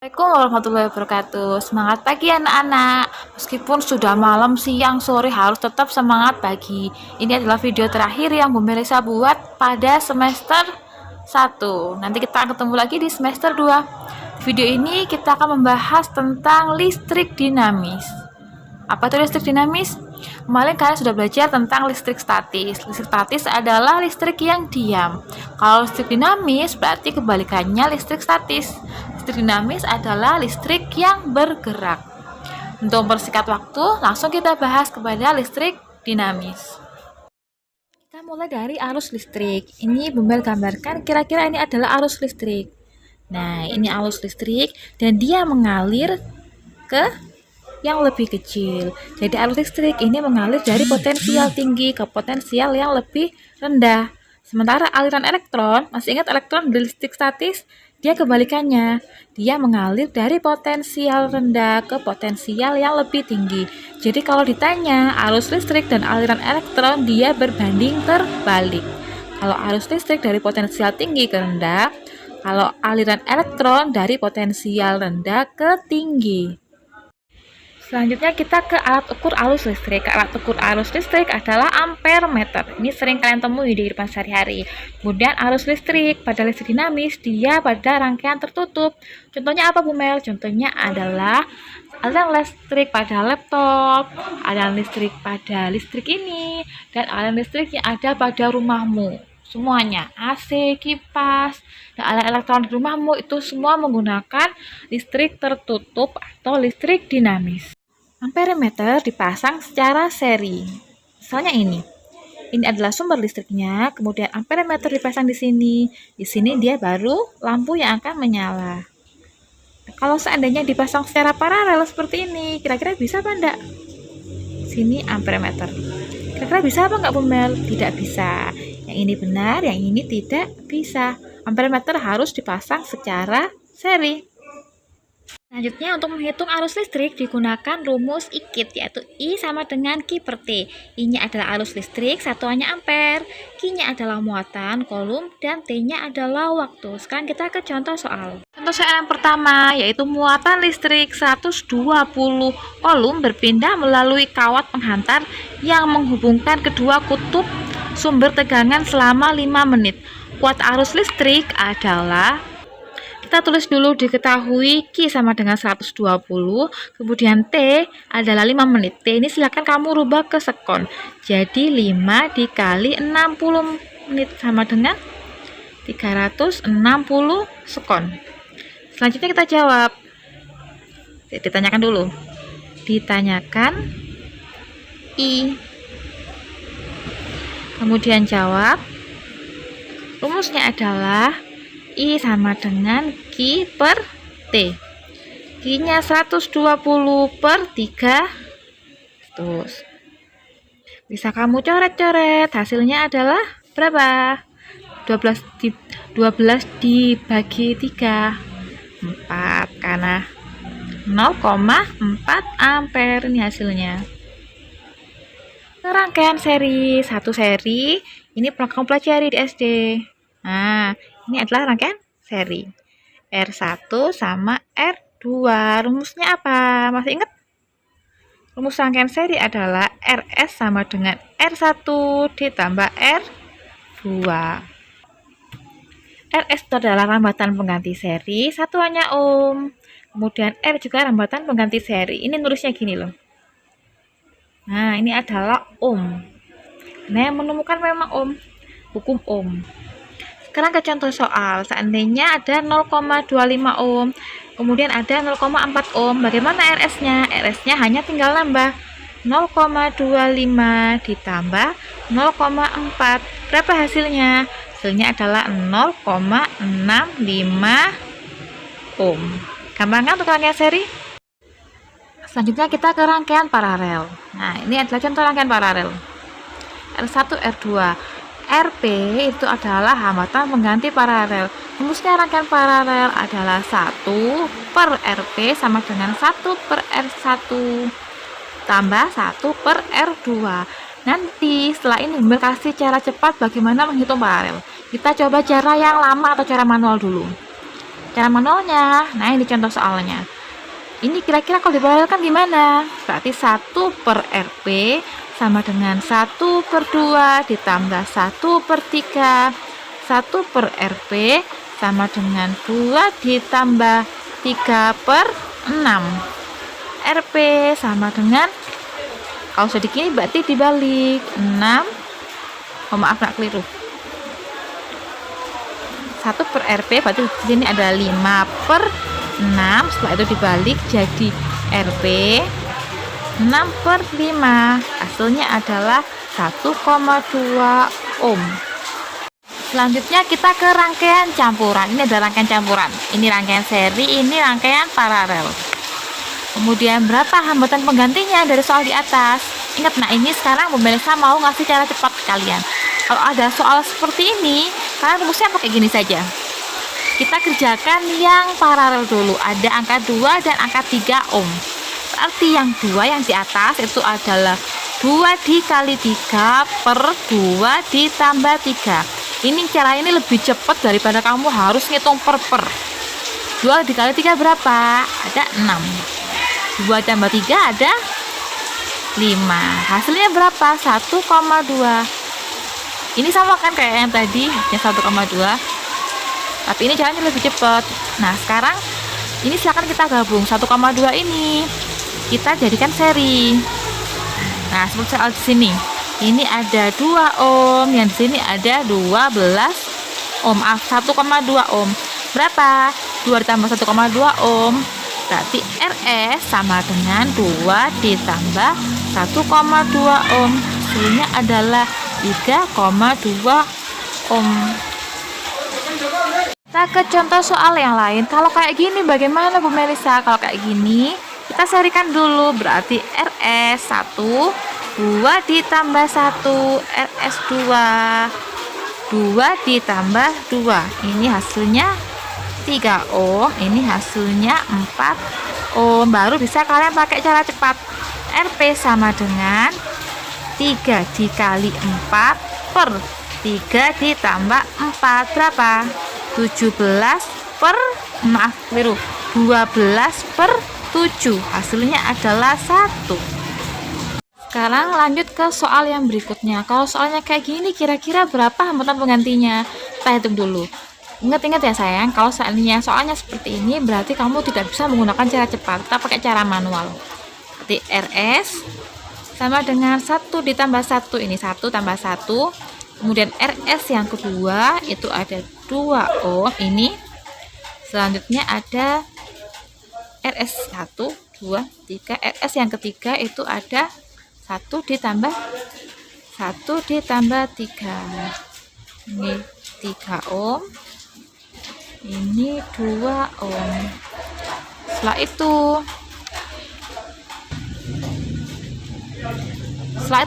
Assalamualaikum warahmatullahi wabarakatuh. Semangat pagi anak-anak. Meskipun sudah malam, siang, sore harus tetap semangat pagi. Ini adalah video terakhir yang Bu Melisa buat pada semester 1. Nanti kita akan ketemu lagi di semester 2. Di video ini kita akan membahas tentang listrik dinamis. Apa itu listrik dinamis? Kemarin kalian sudah belajar tentang listrik statis. Listrik statis adalah listrik yang diam. Kalau listrik dinamis berarti kebalikannya listrik statis. Listrik dinamis adalah listrik yang bergerak. Untuk mempersingkat waktu, langsung kita bahas kepada listrik dinamis. Kita mulai dari arus listrik. Ini Bumel gambarkan kira-kira ini adalah arus listrik. Nah, ini arus listrik dan dia mengalir ke yang lebih kecil. Jadi arus listrik ini mengalir dari potensial tinggi ke potensial yang lebih rendah. Sementara aliran elektron, masih ingat elektron di listrik statis? Dia kebalikannya. Dia mengalir dari potensial rendah ke potensial yang lebih tinggi. Jadi kalau ditanya arus listrik dan aliran elektron, dia berbanding terbalik. Kalau arus listrik dari potensial tinggi ke rendah, kalau aliran elektron dari potensial rendah ke tinggi. Selanjutnya kita ke alat ukur arus listrik. Alat ukur arus listrik adalah ampere meter. Ini sering kalian temui di kehidupan sehari-hari. Kemudian arus listrik pada listrik dinamis dia pada rangkaian tertutup. Contohnya apa Bu Mel? Contohnya adalah aliran listrik pada laptop, aliran listrik pada listrik ini, dan aliran listrik yang ada pada rumahmu. Semuanya AC, kipas, dan alat elektron di rumahmu itu semua menggunakan listrik tertutup atau listrik dinamis. Ampere meter dipasang secara seri. Misalnya ini adalah sumber listriknya, kemudian ampere meter dipasang di sini. Di sini dia baru lampu yang akan menyala. Kalau seandainya dipasang secara paralel seperti ini, kira-kira bisa apa enggak? Sini ampere meter. Kira-kira bisa apa enggak Bu Mel? Tidak bisa. Yang ini benar, yang ini tidak bisa. Ampere meter harus dipasang secara seri. Selanjutnya untuk menghitung arus listrik digunakan rumus IKIT, yaitu I sama dengan Q per T. I-nya adalah arus listrik, satuannya ampere, Q-nya adalah muatan, kolom, dan T-nya adalah waktu. Sekarang kita ke contoh soal. Contoh soal yang pertama yaitu muatan listrik 120 kolom berpindah melalui kawat penghantar yang menghubungkan kedua kutub sumber tegangan selama 5 menit. Kuat arus listrik adalah, kita tulis dulu, diketahui Q sama dengan 120, kemudian T adalah 5 menit. T ini silakan kamu rubah ke sekon. Jadi 5 dikali 60 menit sama dengan 360 sekon. Selanjutnya kita jawab. Ditanyakan dulu. Ditanyakan I. Kemudian jawab. Rumusnya adalah I sama dengan Q per T. Q-nya 120 per 300. Bisa kamu coret-coret. Hasilnya adalah berapa? 12 dibagi 3. 4. Karena 0,4 ampere ini hasilnya. Rangkaian seri. Satu seri. Ini pernah kamu pelajari di SD. Nah, ini adalah rangkaian seri. R1 sama R2. Rumusnya apa? Masih ingat? Rumus rangkaian seri adalah RS sama dengan R1 ditambah R2. RS itu adalah rambatan pengganti seri, satuannya ohm. Kemudian R juga rambatan pengganti seri. Ini nulisnya gini loh. Nah, ini adalah ohm. Nah, yang menemukan memang ohm. Hukum ohm. Sekarang ke contoh soal. Seandainya ada 0,25 ohm, kemudian ada 0,4 ohm. Bagaimana RS-nya? RS-nya hanya tinggal nambah 0,25 ditambah 0,4. Berapa hasilnya? Hasilnya adalah 0,65 ohm. Gampang kan untuk rangkaian seri? Selanjutnya kita ke rangkaian paralel. Nah, ini adalah contoh rangkaian paralel. R1, R2. RP itu adalah hambatan pengganti paralel. Rumusnya rangkaian paralel adalah 1 per RP sama dengan 1 per R1 tambah 1 per R2. Nanti setelah ini Bumel kasih cara cepat bagaimana menghitung paralel. Kita coba cara yang lama atau cara manual dulu. cara manualnya. Nah, ini contoh soalnya. Ini kira-kira kalau diparalelkan gimana? Berarti 1/RP sama dengan 1/2 ditambah 1/3. 1/RP sama dengan 2 ditambah 3/6. RP sama dengan, kalau sedikit ini berarti dibalik 6. Oh maaf, nak keliru. 1/RP berarti di sini ada 5/6. Setelah itu dibalik jadi RP 6/5. Hasilnya adalah 1,2 ohm. Selanjutnya kita ke rangkaian campuran. Ini ada rangkaian campuran. Ini rangkaian seri, ini rangkaian paralel. Kemudian berapa hambatan penggantinya dari soal di atas? Ingat, nah ini sekarang Bu Melisa mau ngasih cara cepat ke kalian. Kalau ada soal seperti ini, kalian rumusnya pakai gini saja. Kita kerjakan yang paralel dulu. Ada angka 2 dan angka 3 ohm. Berarti yang 2 yang di atas itu adalah 2 dikali 3 per 2 ditambah 3. Ini cara ini lebih cepat daripada kamu harus ngitung per. 2 dikali 3 berapa? Ada 6. 2 tambah 3 ada 5. Hasilnya berapa? 1,2. Ini sama kan kayak yang tadi, hanya 1,2. Tapi ini caranya lebih cepat. Nah, sekarang ini silakan kita gabung 1,2 ini. Kita jadikan seri. Nah, seperti soal di sini. Ini ada 2 ohm, yang di sini ada 12 ohm. 1,2 ohm. Berapa? 2 ditambah 1,2 ohm. Berarti RS sama dengan 2 ditambah 1,2 ohm. Hasilnya adalah 3,2 ohm. Kita ke contoh soal yang lain. Kalau kayak gini bagaimana Bu Melisa? Kalau kayak gini kita serikan dulu. Berarti RS 1, 2 ditambah 1, RS 2, 2 ditambah 2. Ini hasilnya 3 ohm. Ini hasilnya 4 ohm. Baru bisa kalian pakai cara cepat. RP sama dengan 3 dikali 4 per 3 ditambah 4 berapa? 12 per 7. Hasilnya adalah 1. Sekarang lanjut ke soal yang berikutnya. Kalau soalnya kayak gini, kira-kira berapa hambatan penggantinya? Kita hitung dulu. Ingat-ingat ya sayang, kalau soalnya seperti ini berarti kamu tidak bisa menggunakan cara cepat. Kita pakai cara manual. Berarti RS sama dengan 1 ditambah 1. Ini 1 tambah 1. Kemudian RS yang kedua itu ada 2 ohm. Ini selanjutnya ada RS 1, 2, 3. RS yang ketiga itu ada 1 ditambah 3. Ini 3 ohm. Ini 2 ohm. Setelah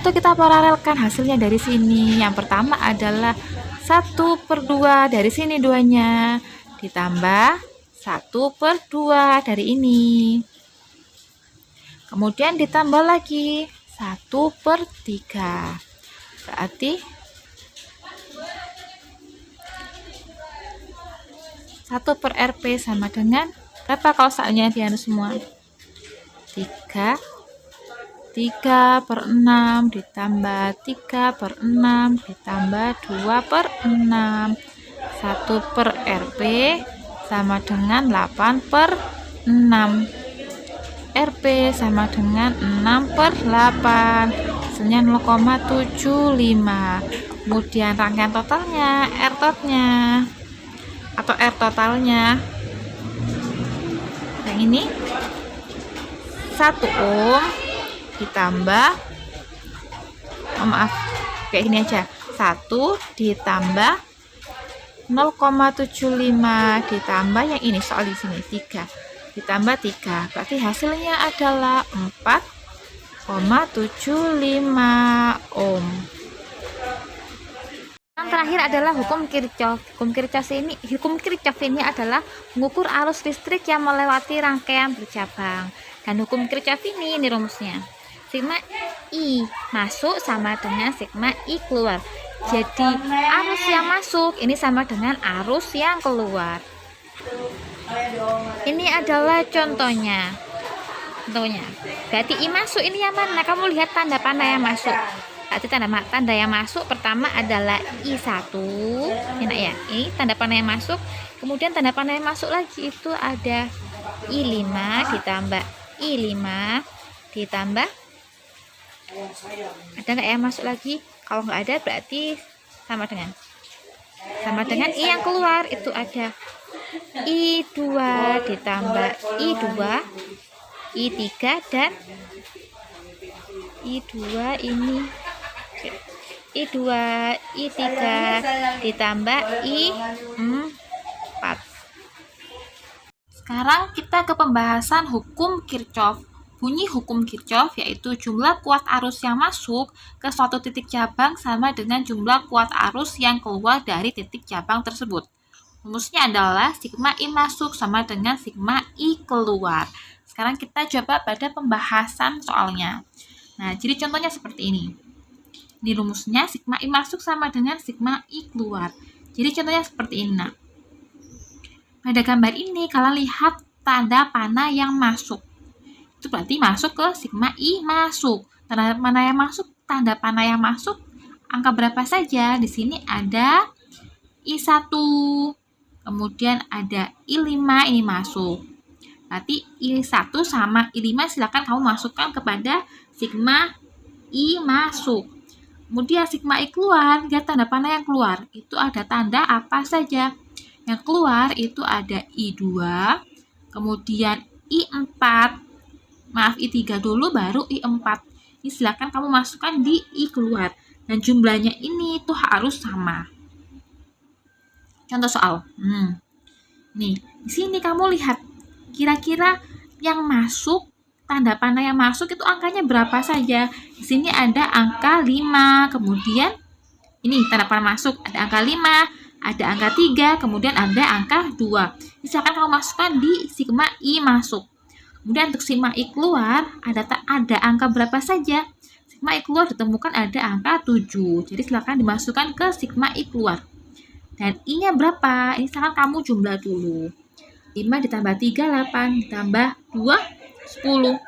itu kita paralelkan hasilnya dari sini. Yang pertama adalah 1/2 dari sini 2-nya ditambah 1/2 dari ini. Kemudian ditambah lagi 1/3. Berarti 1/RP sama dengan berapa kalau soalnya dianu semua? 3/6 ditambah 3/6 ditambah 2/6. 1/RP sama dengan 8/6. RP sama dengan 6/8. Hasilnya 0,75. Kemudian rangkaian totalnya, R totnya atau R totalnya yang ini 1 ohm ditambah kayak gini aja, 1 ditambah 0,75 ditambah yang ini soal di sini 3 ditambah 3, berarti hasilnya adalah 4,75 ohm. Yang terakhir adalah hukum Kirchhoff. Hukum Kirchhoff ini adalah mengukur arus listrik yang melewati rangkaian bercabang. Dan hukum Kirchhoff ini rumusnya. Sigma I masuk sama dengan sigma I keluar. Jadi arus yang masuk ini sama dengan arus yang keluar. Ini adalah contohnya. Berarti I masuk ini yang mana? Kamu lihat tanda panah yang masuk. Berarti tanda yang masuk pertama adalah I1. Enak ya? Ini tanda panah yang masuk. Kemudian tanda panah yang masuk lagi itu ada I5 ditambah I5 ditambah, ada nggak yang masuk lagi? Kalau nggak ada berarti sama dengan I yang keluar, itu ada I2 ditambah I2, I3, dan I2 ini I2, I3 ditambah I4. Sekarang kita ke pembahasan hukum Kirchhoff. Bunyi hukum Kirchhoff yaitu jumlah kuat arus yang masuk ke suatu titik cabang sama dengan jumlah kuat arus yang keluar dari titik cabang tersebut. Rumusnya adalah sigma I masuk sama dengan sigma I keluar. Sekarang kita coba pada pembahasan soalnya. Nah, jadi contohnya seperti ini. Ini rumusnya sigma I masuk sama dengan sigma I keluar. Jadi contohnya seperti ini. Nah, pada gambar ini kalian lihat tanda panah yang masuk. Itu berarti masuk ke sigma I masuk. Tanda panah yang masuk angka berapa saja? Di sini ada I1. Kemudian ada I5 ini masuk. Berarti I1 sama I5 silakan kamu masukkan kepada sigma I masuk. Kemudian sigma I keluar, lihat tanda panah yang keluar. Itu ada tanda apa saja? Yang keluar itu ada I2, kemudian I4, maaf I3 dulu baru I4. Ini silakan kamu masukkan di I keluar. Dan jumlahnya ini tuh harus sama. Contoh soal. Nih, di sini kamu lihat kira-kira yang masuk, tanda panah yang masuk itu angkanya berapa saja? Di sini ada angka 5, kemudian ini tanda panah masuk ada angka 5. Ada angka 3, kemudian ada angka 2. Misalkan kamu masukkan di sigma I masuk. Kemudian untuk sigma I keluar, ada angka berapa saja? Sigma I keluar ditemukan ada angka 7. Jadi silakan dimasukkan ke sigma I keluar. Dan I-nya berapa? Ini silakan kamu jumlah dulu. 5 ditambah 3, 8. Ditambah 2, 10.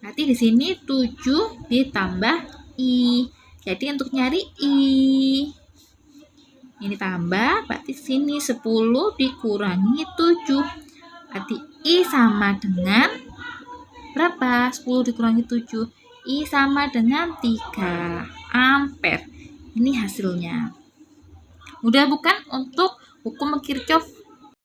Berarti di sini 7 ditambah I. Jadi untuk nyari I, ini tambah, berarti sini 10 dikurangi 7. Berarti I sama dengan berapa? 10 dikurangi 7. I sama dengan 3 ampere. Ini hasilnya. Mudah bukan untuk hukum Kirchhoff?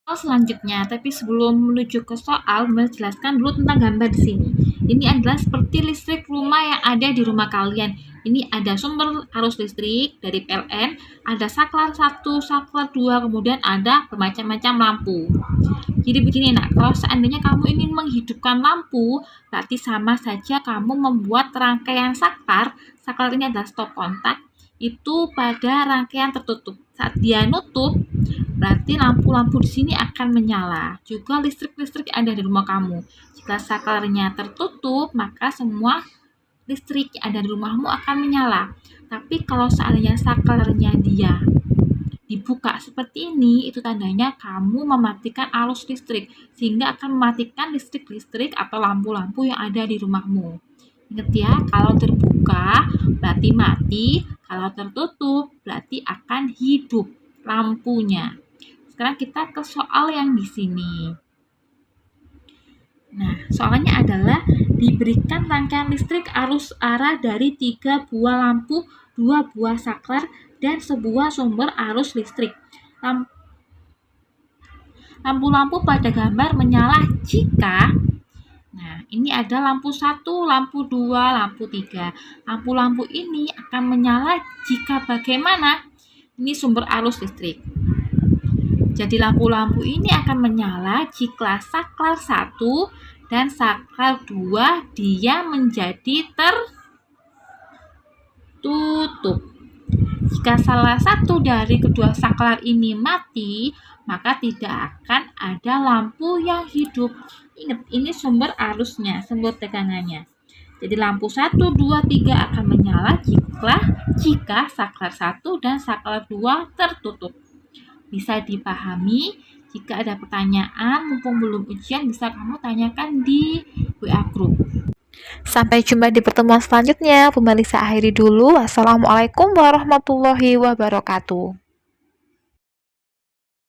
Selanjutnya, tapi sebelum menuju ke soal, menjelaskan dulu tentang gambar di sini. Ini adalah seperti listrik rumah yang ada di rumah kalian. Ini ada sumber arus listrik dari PLN, ada saklar 1, saklar 2, kemudian ada bermacam-macam lampu. Jadi begini nak, kalau seandainya kamu ingin menghidupkan lampu, berarti sama saja kamu membuat rangkaian saklar. Saklar ini adalah stop kontak, itu pada rangkaian tertutup. Saat dia nutup, berarti lampu-lampu di sini akan menyala. Juga listrik-listrik ada di rumah kamu. Jika saklarnya tertutup, maka semua listrik yang ada di rumahmu akan menyala. Tapi kalau seandainya saklarnya dia dibuka seperti ini, itu tandanya kamu mematikan arus listrik, sehingga akan mematikan listrik-listrik atau lampu-lampu yang ada di rumahmu. Ingat ya, kalau terbuka berarti mati, kalau tertutup berarti akan hidup lampunya. Sekarang kita ke soal yang di sini. Nah, soalnya adalah diberikan rangkaian listrik arus arah dari 3 buah lampu, 2 buah saklar, dan sebuah sumber arus listrik. Lampu-lampu pada gambar menyala jika, nah ini ada lampu 1, lampu 2, lampu 3. Lampu-lampu ini akan menyala jika bagaimana? Ini sumber arus listrik. Jadi lampu-lampu ini akan menyala jika saklar 1 dan saklar 2 dia menjadi tertutup. Jika salah satu dari kedua saklar ini mati, maka tidak akan ada lampu yang hidup. Ingat, ini sumber arusnya, sumber tegangannya. Jadi lampu 1, 2, 3 akan menyala jika saklar 1 dan saklar 2 tertutup. Bisa dipahami Jika ada pertanyaan, mumpung belum ujian, bisa kamu tanyakan di WA Group. Sampai jumpa di pertemuan selanjutnya. Bu Melisa akhiri dulu. Wassalamualaikum warahmatullahi wabarakatuh.